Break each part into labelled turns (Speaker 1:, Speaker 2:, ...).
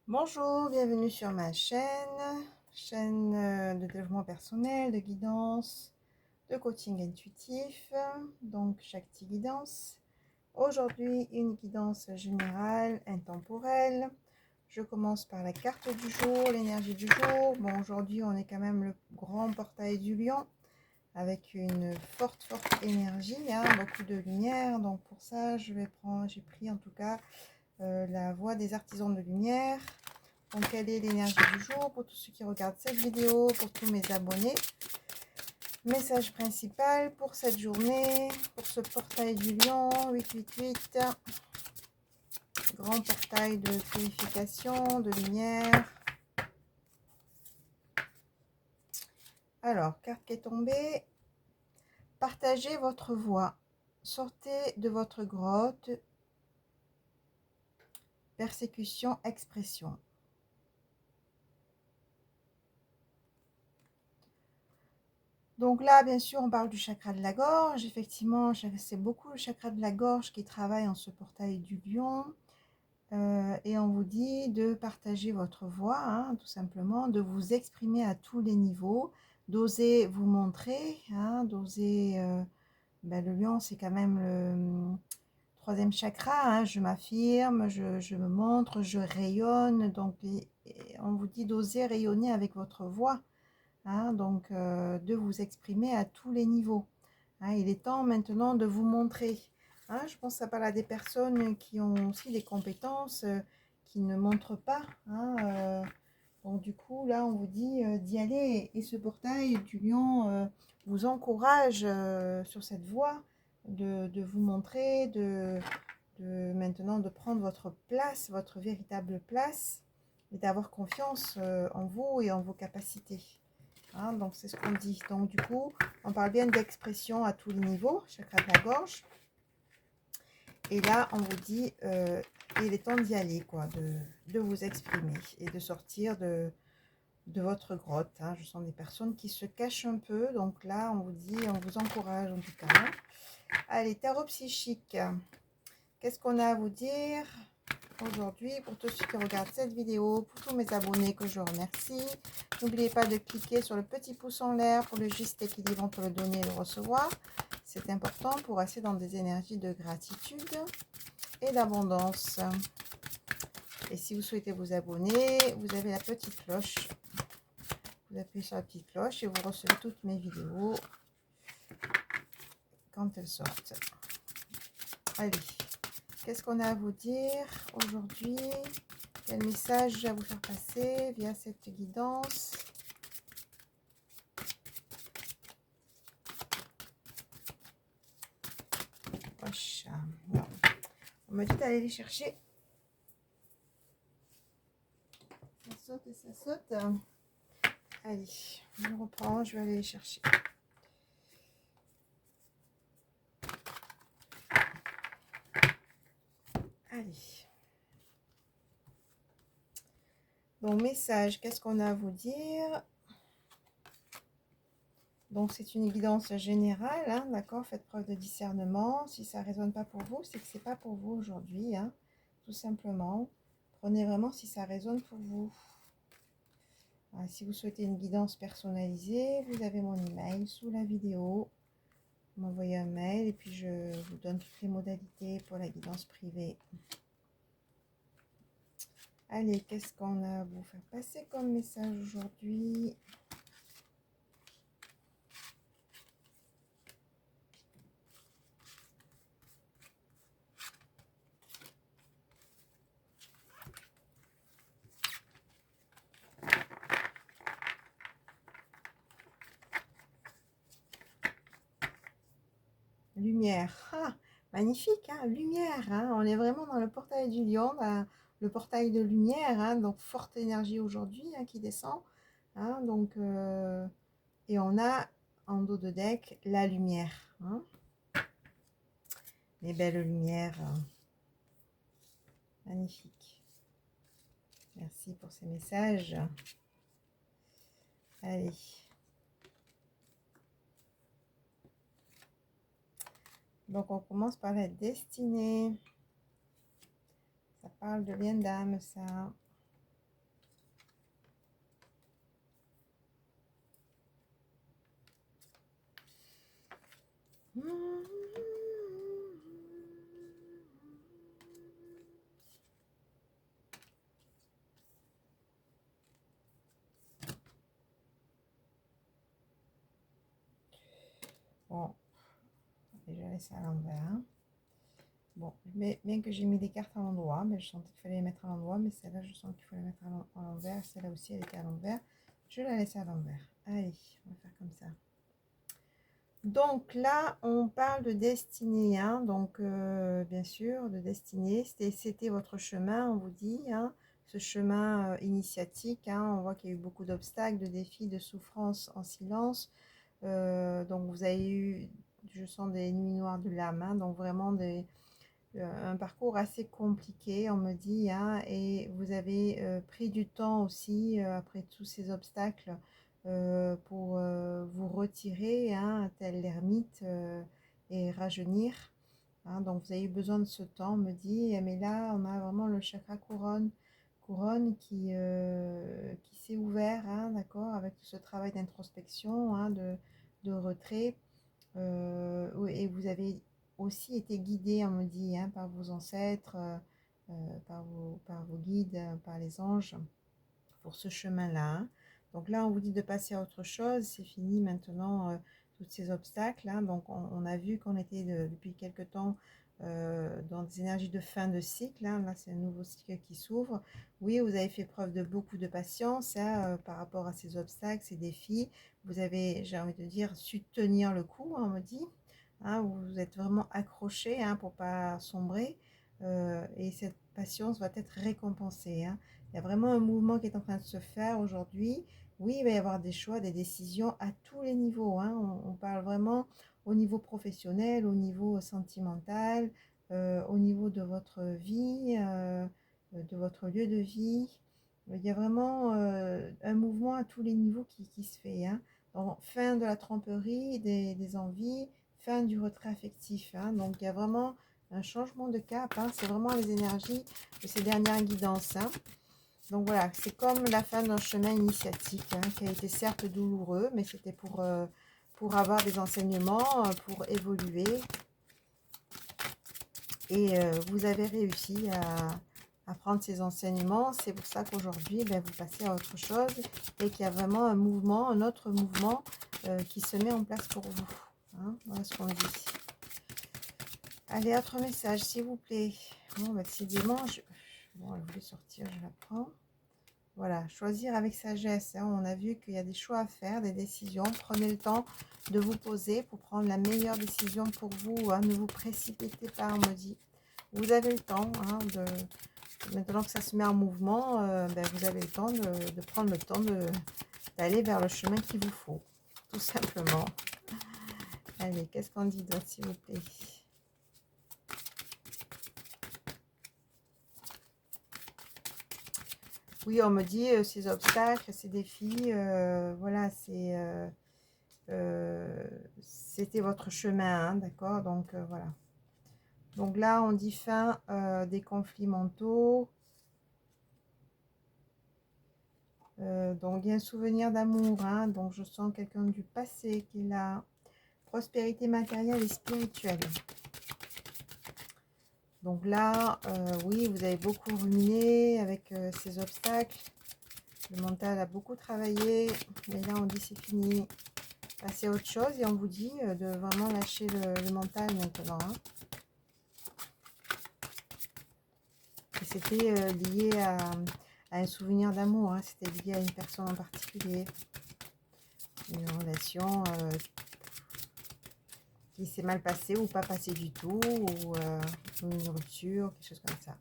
Speaker 1: Bonjour, bienvenue sur ma chaîne de développement personnel, de guidance, de coaching intuitif, donc Shakti Guidance. Aujourd'hui, une guidance générale, intemporelle. Je commence par la carte du jour, l'énergie du jour. Bon, aujourd'hui, on est quand même le grand portail du lion avec une forte énergie, beaucoup de lumière. Donc pour ça, j'ai pris en tout cas la voix des artisans de lumière. Donc, quelle est l'énergie du jour pour tous ceux qui regardent cette vidéo, pour tous mes abonnés? Message principal pour cette journée, pour ce portail du lion, 888, grand portail de purification, de lumière. Alors, carte qui est tombée, partagez votre voix, sortez de votre grotte, persécution, expression. Donc là, bien sûr, on parle du chakra de la gorge. Effectivement, c'est beaucoup le chakra de la gorge qui travaille en ce portail du lion. Et on vous dit de partager votre voix, tout simplement, de vous exprimer à tous les niveaux, d'oser vous montrer, d'oser... le lion, c'est quand même le troisième chakra, je m'affirme, je me montre, je rayonne. Donc, on vous dit d'oser rayonner avec votre voix. Donc de vous exprimer à tous les niveaux. Il est temps maintenant de vous montrer. Je pense que ça parle à des personnes qui ont aussi des compétences, qui ne montrent pas. Donc du coup, là, on vous dit d'y aller. Et ce portail du lion vous encourage sur cette voie de vous montrer, maintenant de prendre votre place, votre véritable place, et d'avoir confiance en vous et en vos capacités. Donc c'est ce qu'on dit. Donc du coup, on parle bien d'expression à tous les niveaux, chakra de la gorge. Et là, on vous dit, il est temps d'y aller, quoi, de vous exprimer et de sortir de votre grotte. Je sens des personnes qui se cachent un peu. Donc là, on vous dit, on vous encourage en tout cas. Allez, tarot psychique. Qu'est-ce qu'on a à vous dire aujourd'hui pour tous ceux qui regardent cette vidéo, pour tous mes abonnés que je remercie? N'oubliez pas de cliquer sur le petit pouce en l'air pour le juste équilibre entre le donner et le recevoir. C'est important pour rester dans des énergies de gratitude et d'abondance. Et si vous souhaitez vous abonner, vous avez la petite cloche. Vous appuyez sur la petite cloche et vous recevez toutes mes vidéos quand elles sortent. Allez, qu'est-ce qu'on a à vous dire aujourd'hui? Quel message à vous faire passer via cette guidance? On me dit d'aller les chercher. Ça saute et ça saute. Allez, je reprends, je vais aller les chercher. Allez. Donc, message, qu'est-ce qu'on a à vous dire? Donc, c'est une guidance générale, d'accord? Faites preuve de discernement. Si ça ne résonne pas pour vous, c'est que ce n'est pas pour vous aujourd'hui, tout simplement. Prenez vraiment si ça résonne pour vous. Si vous souhaitez une guidance personnalisée, vous avez mon email sous la vidéo. Vous m'envoyez un mail et puis je vous donne toutes les modalités pour la guidance privée. Allez, qu'est-ce qu'on a à vous faire passer comme message aujourd'hui? Lumière. Magnifique, lumière. On est vraiment dans le portail du lion, le portail de lumière. Donc, forte énergie aujourd'hui qui descend. Donc, et on a en dos de deck la lumière. Les belles lumières. Magnifique. Merci pour ces messages. Allez. Donc, on commence par la destinée. Ça parle de lien d'âme, ça. Bon, déjà laisser à l'envers. Hein. Bon, mais bien que j'ai mis des cartes à l'endroit, mais je sentais qu'il fallait les mettre à l'endroit, mais celle-là, je sens qu'il faut les mettre à l'envers. Celle-là aussi, elle était à l'envers. Je la laisse à l'envers. Allez, on va faire comme ça. Donc là, on parle de destinée, hein, donc bien sûr, de destinée. C'était votre chemin, on vous dit, hein, ce chemin initiatique. Hein, on voit qu'il y a eu beaucoup d'obstacles, de défis, de souffrances en silence. Donc vous avez eu, je sens des nuits noires de l'âme, hein, donc vraiment un parcours assez compliqué, on me dit, hein, et vous avez pris du temps aussi, après tous ces obstacles, pour vous retirer, hein, tel l'ermite, et rajeunir. Hein, donc vous avez eu besoin de ce temps, on me dit, mais là on a vraiment le chakra couronne qui s'est ouvert, hein, d'accord, avec tout ce travail d'introspection, hein, de retrait. Et vous avez aussi été guidé, on me dit, hein, par vos ancêtres, par vos guides, par les anges, pour ce chemin-là. Hein. Donc là, on vous dit de passer à autre chose. C'est fini maintenant, tous ces obstacles. Hein. Donc on a vu qu'on était depuis quelque temps dans des énergies de fin de cycle. Hein. Là, c'est un nouveau cycle qui s'ouvre. Oui, vous avez fait preuve de beaucoup de patience, hein, par rapport à ces obstacles, ces défis. Vous avez, j'ai envie de dire, su tenir le coup, hein, on me dit. Hein, vous êtes vraiment accroché, hein, pour ne pas sombrer. Et cette patience va être récompensée. Hein. Il y a vraiment un mouvement qui est en train de se faire aujourd'hui. Oui, il va y avoir des choix, des décisions à tous les niveaux. Hein. On parle vraiment au niveau professionnel, au niveau sentimental, au niveau de votre vie, de votre lieu de vie. Il y a vraiment un mouvement à tous les niveaux qui se fait. Hein. Donc, fin de la tromperie, des envies, fin du retrait affectif. Hein. Donc, il y a vraiment un changement de cap. Hein. C'est vraiment les énergies de ces dernières guidances. Hein. Donc voilà, c'est comme la fin d'un chemin initiatique, hein, qui a été certes douloureux, mais c'était pour avoir des enseignements, pour évoluer. Et vous avez réussi à prendre ces enseignements. C'est pour ça qu'aujourd'hui, ben, vous passez à autre chose et qu'il y a vraiment un mouvement, un autre mouvement qui se met en place pour vous. Hein, voilà ce qu'on dit. Allez, autre message, s'il vous plaît. Bon, décidément, bon, elle voulait sortir, je la prends. Voilà, choisir avec sagesse. Hein. On a vu qu'il y a des choix à faire, des décisions. Prenez le temps de vous poser pour prendre la meilleure décision pour vous. Hein. Ne vous précipitez pas, on me dit. Vous avez le temps. Hein, maintenant que ça se met en mouvement, ben, vous avez le temps de prendre le temps d'aller vers le chemin qu'il vous faut. Tout simplement. Allez, qu'est-ce qu'on dit d'autre, s'il vous plaît? Oui, on me dit ces obstacles, ces défis, voilà, c'était votre chemin, hein, d'accord? Donc voilà. Donc là, on dit fin des conflits mentaux. Donc il y a un souvenir d'amour, hein, donc je sens quelqu'un du passé qui est là. Prospérité matérielle et spirituelle. Donc là, oui, vous avez beaucoup ruminé avec ces obstacles. Le mental a beaucoup travaillé, mais là on dit c'est fini. Passer à autre chose et on vous dit de vraiment lâcher le mental maintenant. Hein. Et c'était lié à un souvenir d'amour, hein. C'était lié à une personne en particulier. Une relation qui s'est mal passée ou pas passée du tout, ou une rupture, quelque chose comme ça.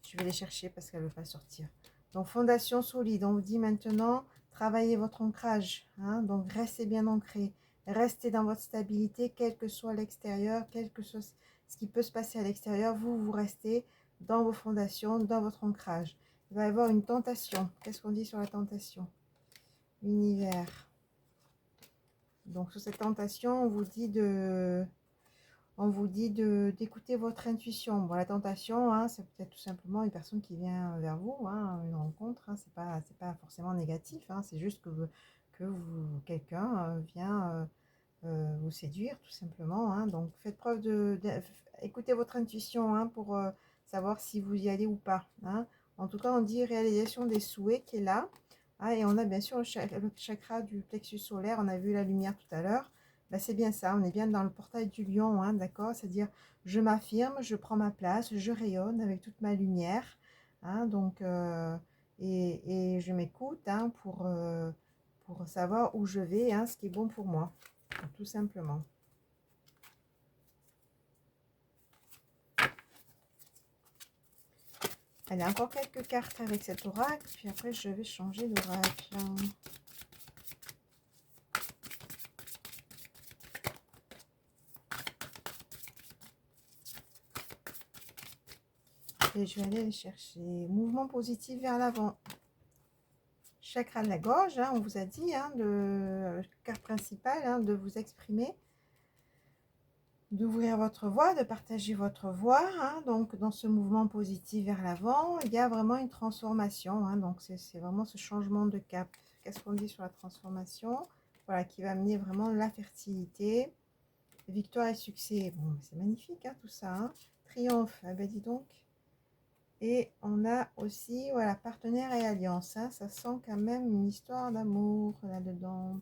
Speaker 1: Je vais les chercher parce qu'elle ne veut pas sortir. Donc, fondation solide. On vous dit maintenant, travaillez votre ancrage. Hein, donc, restez bien ancré. Restez dans votre stabilité, quel que soit l'extérieur, quel que soit ce qui peut se passer à l'extérieur. Vous restez dans vos fondations, dans votre ancrage. Il va y avoir une tentation. Qu'est-ce qu'on dit sur la tentation? L'univers. Donc, sur cette tentation, on vous dit d'écouter votre intuition. Bon, la tentation, hein, c'est peut-être tout simplement une personne qui vient vers vous, hein, une rencontre. Hein, c'est pas forcément négatif. Hein, c'est juste que quelqu'un vient vous séduire tout simplement, hein. Donc faites preuve écoutez votre intuition, hein, pour savoir si vous y allez ou pas, hein. En tout cas, on dit réalisation des souhaits qui est là, hein, et on a bien sûr le chakra du plexus solaire, on a vu la lumière tout à l'heure. Ben, c'est bien ça, on est bien dans le portail du lion, hein, d'accord, c'est-à-dire je m'affirme, je prends ma place, je rayonne avec toute ma lumière, hein, donc et je m'écoute, hein, pour savoir où je vais, hein, ce qui est bon pour moi, tout simplement. Allez, encore quelques cartes avec cet oracle, puis après je vais changer d'oracle. Et je vais aller les chercher. Mouvement positif vers l'avant. Chakra de la gorge, hein, on vous a dit, hein, carte principale, hein, de vous exprimer, d'ouvrir votre voix, de partager votre voix, hein. Donc dans ce mouvement positif vers l'avant, il y a vraiment une transformation, hein. Donc c'est vraiment ce changement de cap. Qu'est-ce qu'on dit sur la transformation? Voilà, qui va amener vraiment la fertilité, victoire et succès. Bon, c'est magnifique, hein, tout ça, hein. Triomphe, eh ben dis donc. Et on a aussi, voilà, partenaire et alliance, hein. Ça sent quand même une histoire d'amour là-dedans.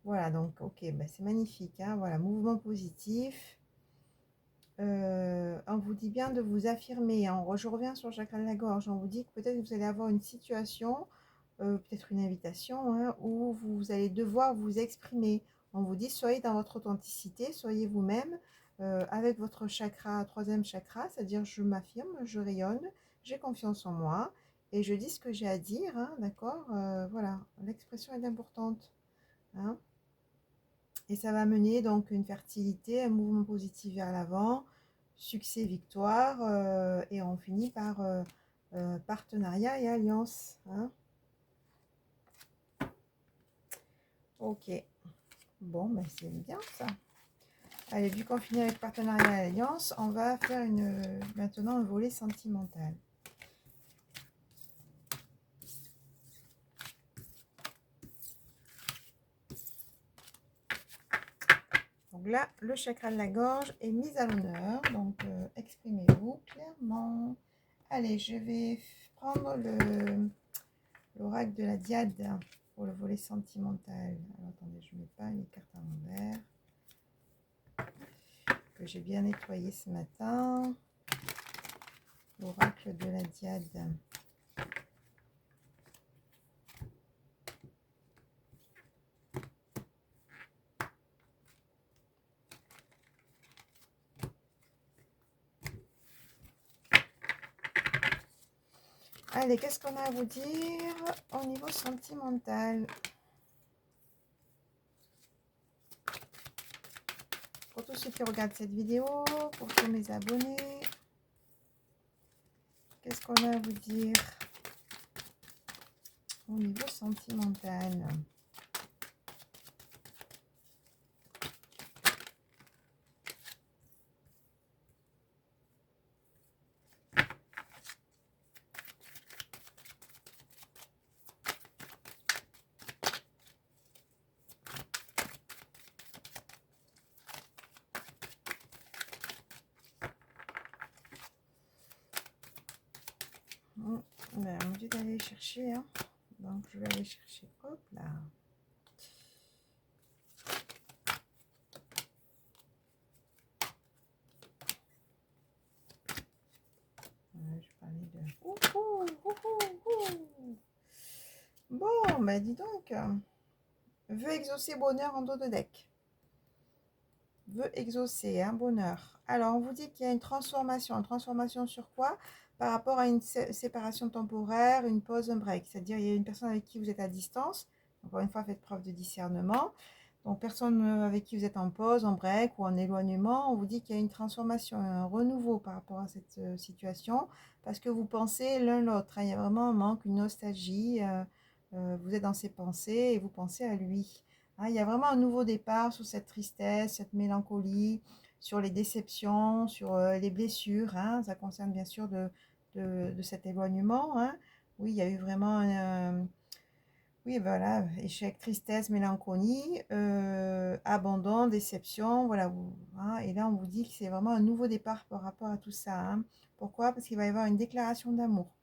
Speaker 1: Voilà, donc ok, ben c'est magnifique, hein. Voilà, mouvement positif. On vous dit bien de vous affirmer, hein. Je reviens sur le chakra de la gorge. On vous dit que peut-être vous allez avoir une situation, peut-être une invitation, hein, où vous allez devoir vous exprimer. On vous dit soyez dans votre authenticité, soyez vous-même, avec votre chakra, troisième chakra, c'est-à-dire je m'affirme, je rayonne, j'ai confiance en moi et je dis ce que j'ai à dire, hein, d'accord. Voilà, l'expression est importante, hein. Et ça va mener donc une fertilité, un mouvement positif vers l'avant, succès, victoire, et on finit par partenariat et alliance, hein. Ok, bon, ben c'est bien ça. Allez, vu qu'on finit avec partenariat et alliance, on va faire maintenant un volet sentimental. Donc là, le chakra de la gorge est mis à l'honneur, donc exprimez-vous clairement. Allez, je vais prendre l'oracle de la diade pour le volet sentimental. Alors, attendez, je ne mets pas les cartes à l'envers, que j'ai bien nettoyé ce matin. L'oracle de la diade. Allez, qu'est-ce qu'on a à vous dire au niveau sentimental? Pour tous ceux qui regardent cette vidéo, pour tous mes abonnés, qu'est-ce qu'on a à vous dire au niveau sentimental? Ben, on me dit d'aller chercher, hein. Donc je vais aller chercher. Hop là. Je parlais de. Bon, ben dis donc. Veut exaucer bonheur en dos de deck. Veut exaucer, hein, bonheur. Alors, on vous dit qu'il y a une transformation. Une transformation sur quoi? Par rapport à une séparation temporaire, une pause, un break. C'est-à-dire, il y a une personne avec qui vous êtes à distance. Encore une fois, faites preuve de discernement. Donc, personne avec qui vous êtes en pause, en break ou en éloignement. On vous dit qu'il y a une transformation, un renouveau par rapport à cette situation. Parce que vous pensez l'un l'autre, hein. Il y a vraiment un manque, une nostalgie. Vous êtes dans ses pensées et vous pensez à lui. Hein, il y a vraiment un nouveau départ sur cette tristesse, cette mélancolie, sur les déceptions, sur les blessures, hein. Ça concerne bien sûr de cet éloignement, hein. Oui, il y a eu vraiment Oui, voilà, échec, tristesse, mélancolie, abandon, déception, voilà. Hein, et là, on vous dit que c'est vraiment un nouveau départ par rapport à tout ça. Hein. Pourquoi? Parce qu'il va y avoir une déclaration d'amour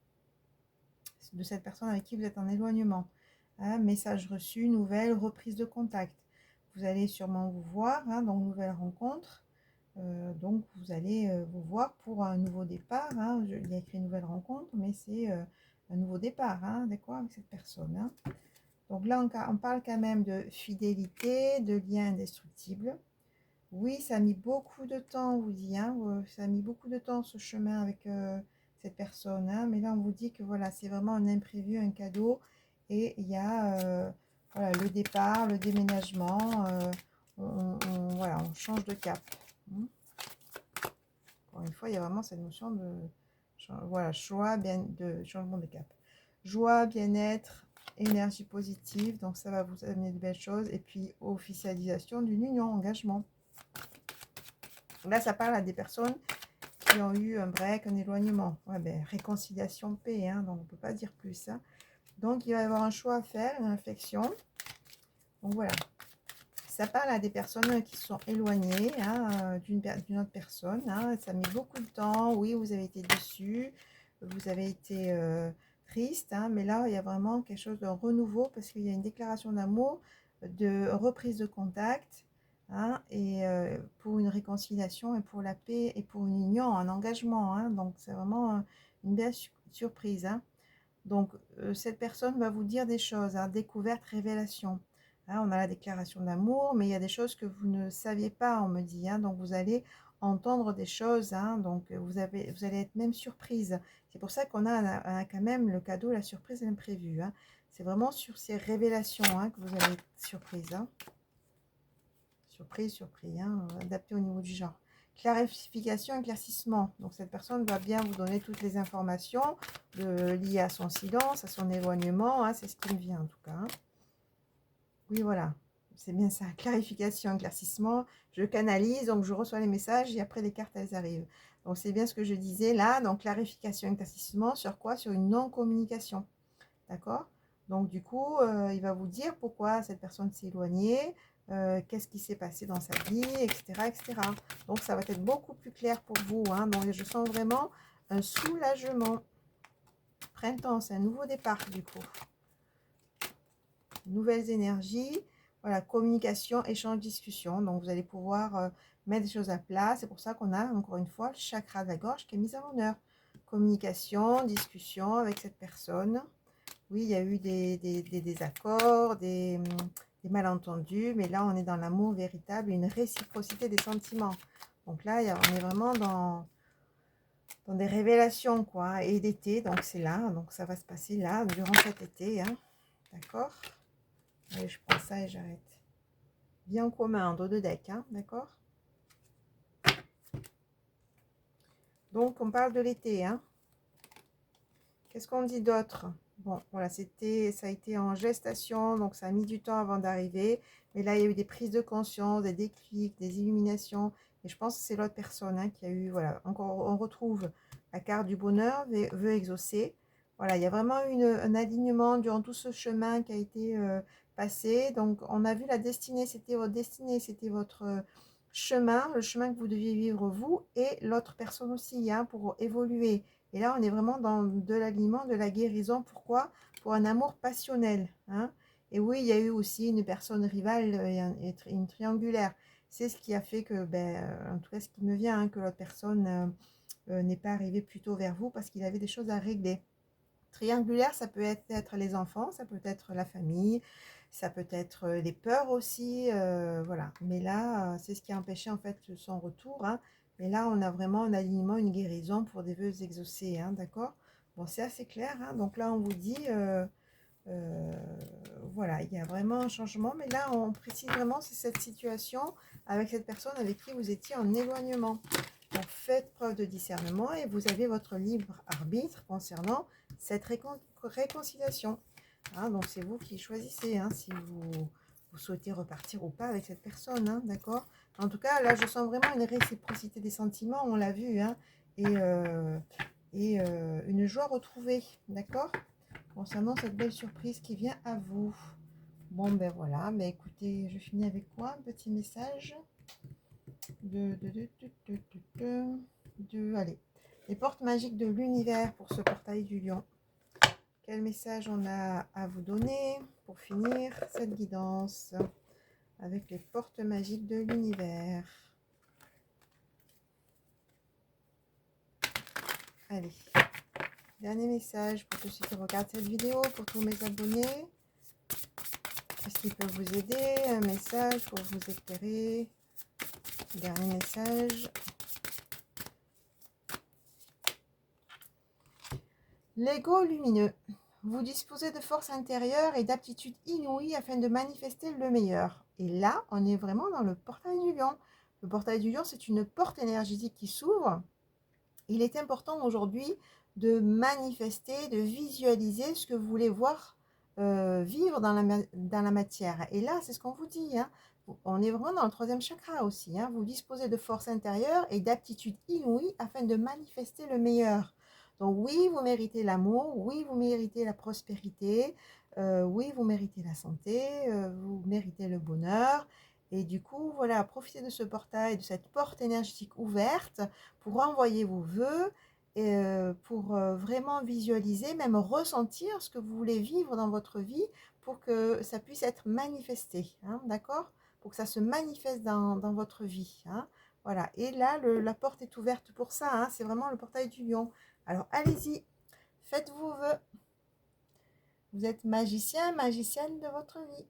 Speaker 1: de cette personne avec qui vous êtes en éloignement. Hein, message reçu, nouvelle, reprise de contact. Vous allez sûrement vous voir, hein, donc nouvelle rencontre. Donc vous allez vous voir pour un nouveau départ. Hein. Il y a écrit nouvelle rencontre, mais c'est un nouveau départ, hein, d'accord, avec cette personne. Hein. Donc là, on parle quand même de fidélité, de lien indestructible. Oui, ça a mis beaucoup de temps, on vous dit, hein, ça a mis beaucoup de temps ce chemin avec cette personne, hein, mais là on vous dit que voilà, c'est vraiment un imprévu, un cadeau, et il y a voilà, le départ, le déménagement, voilà, on change de cap. Hein. Encore une fois, il y a vraiment cette notion de voilà, choix, de changement de cap. Joie, bien-être, énergie positive, donc ça va vous amener de belles choses, et puis officialisation d'une union, engagement. Là, ça parle à des personnes qui ont eu un break, un éloignement. Ouais, ben, réconciliation, paix, hein, donc on ne peut pas dire plus. Hein. Donc, il va y avoir un choix à faire, une réflexion. Donc, voilà. Ça parle à des personnes qui sont éloignées hein, d'une autre personne. Hein. Ça a mis beaucoup de temps. Oui, vous avez été déçus. Vous avez été triste. Hein, mais là, il y a vraiment quelque chose de renouveau parce qu'il y a une déclaration d'amour, de reprise de contact. Hein, et pour une réconciliation et pour la paix et pour une union, un engagement. Hein, donc, c'est vraiment une belle surprise. Hein. Donc, cette personne va vous dire des choses, hein, découverte, révélation. Hein, on a la déclaration d'amour, mais il y a des choses que vous ne saviez pas, on me dit. Hein, donc, vous allez entendre des choses. Hein, donc, vous allez être même surprise. C'est pour ça qu'on a quand même le cadeau, la surprise et l'imprévu. Hein. C'est vraiment sur ces révélations hein, que vous allez être surprise. Hein. Surprise, surpris, hein, adapté au niveau du genre. Clarification, éclaircissement. Donc, cette personne va bien vous donner toutes les informations liées à son silence, à son éloignement. Hein, c'est ce qui me vient en tout cas. Hein. Oui, voilà. C'est bien ça. Clarification, éclaircissement. Je canalise, donc je reçois les messages et après les cartes, elles arrivent. Donc, c'est bien ce que je disais là. Donc, clarification, éclaircissement. Sur quoi? Sur une non-communication. D'accord? Donc, du coup, il va vous dire pourquoi cette personne s'est éloignée, qu'est-ce qui s'est passé dans sa vie, etc., etc. Donc, ça va être beaucoup plus clair pour vous. Hein. Donc, je sens vraiment un soulagement. Printemps, c'est un nouveau départ, du coup. Nouvelles énergies. Voilà, communication, échange, discussion. Donc, vous allez pouvoir mettre des choses à plat. C'est pour ça qu'on a, encore une fois, le chakra de la gorge qui est mis à l'honneur. Communication, discussion avec cette personne. Oui, il y a eu des désaccords, des malentendus, mais là, on est dans l'amour véritable, une réciprocité des sentiments. Donc là, on est vraiment dans des révélations, quoi, et d'été, donc c'est là, donc ça va se passer là, durant cet été, hein, d'accord? Allez, je prends ça et j'arrête. Bien commun, en dos de deck, hein, d'accord? Donc, on parle de l'été, hein. Qu'est-ce qu'on dit d'autre? Bon, voilà, ça a été en gestation, donc ça a mis du temps avant d'arriver. Mais là, il y a eu des prises de conscience, des déclics, des illuminations. Et je pense que c'est l'autre personne hein, qui a eu, voilà, encore, on retrouve la carte du bonheur, veut exaucer. Voilà, il y a vraiment eu un alignement durant tout ce chemin qui a été passé. Donc, on a vu la destinée, c'était votre chemin, le chemin que vous deviez vivre vous et l'autre personne aussi, hein, pour évoluer. Et là, on est vraiment dans de l'alignement, de la guérison. Pourquoi? Pour un amour passionnel. Hein. Et oui, il y a eu aussi une personne rivale et une triangulaire. C'est ce qui a fait que, en tout cas, ce qui me vient, hein, que l'autre personne n'est pas arrivée plus tôt vers vous parce qu'il avait des choses à régler. Triangulaire, ça peut être les enfants, ça peut être la famille, ça peut être les peurs aussi, voilà. Mais là, c'est ce qui a empêché en fait son retour. Hein. Mais là, on a vraiment un alignement, une guérison pour des vœux exaucés, hein, d'accord? Bon, c'est assez clair. Hein. Donc là, on vous dit, voilà, il y a vraiment un changement. Mais là, on précise vraiment, c'est cette situation avec cette personne avec qui vous étiez en éloignement. Donc, faites preuve de discernement et vous avez votre libre arbitre concernant cette réconciliation. Hein, donc, c'est vous qui choisissez hein, si vous souhaitez repartir ou pas avec cette personne. Hein, d'accord? En tout cas, là, je sens vraiment une réciprocité des sentiments, on l'a vu. Hein, et une joie retrouvée. D'accord? concernant cette belle surprise qui vient à vous. Bon, ben voilà, mais écoutez, je finis avec quoi? Un petit message allez, les portes magiques de l'univers pour ce portail du lion. Quel message on a à vous donner pour finir cette guidance avec les portes magiques de l'univers? Allez, dernier message pour tous ceux qui regardent cette vidéo, pour tous mes abonnés. Est-ce qu'il peut vous aider? Un message pour vous éclairer. Dernier message. L'ego lumineux. Vous disposez de force intérieure et d'aptitudes inouïes afin de manifester le meilleur. Et là, on est vraiment dans le portail du lion. Le portail du lion, c'est une porte énergétique qui s'ouvre. Il est important aujourd'hui de manifester, de visualiser ce que vous voulez voir vivre dans la matière. Et là, c'est ce qu'on vous dit. Hein. On est vraiment dans le troisième chakra aussi. Hein. Vous disposez de force intérieure et d'aptitudes inouïes afin de manifester le meilleur. Donc oui, vous méritez l'amour, oui, vous méritez la prospérité, oui, vous méritez la santé, vous méritez le bonheur. Et du coup, voilà, profitez de ce portail, de cette porte énergétique ouverte pour envoyer vos vœux et pour vraiment visualiser, même ressentir ce que vous voulez vivre dans votre vie pour que ça puisse être manifesté, hein, d'accord? Pour que ça se manifeste dans votre vie. Hein, voilà, et là, la porte est ouverte pour ça, hein, c'est vraiment le portail du lion. Alors, allez-y, faites vos vœux. Vous êtes magicien, magicienne de votre vie.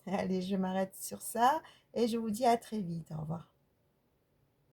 Speaker 1: Allez, je m'arrête sur ça et je vous dis à très vite. Au revoir.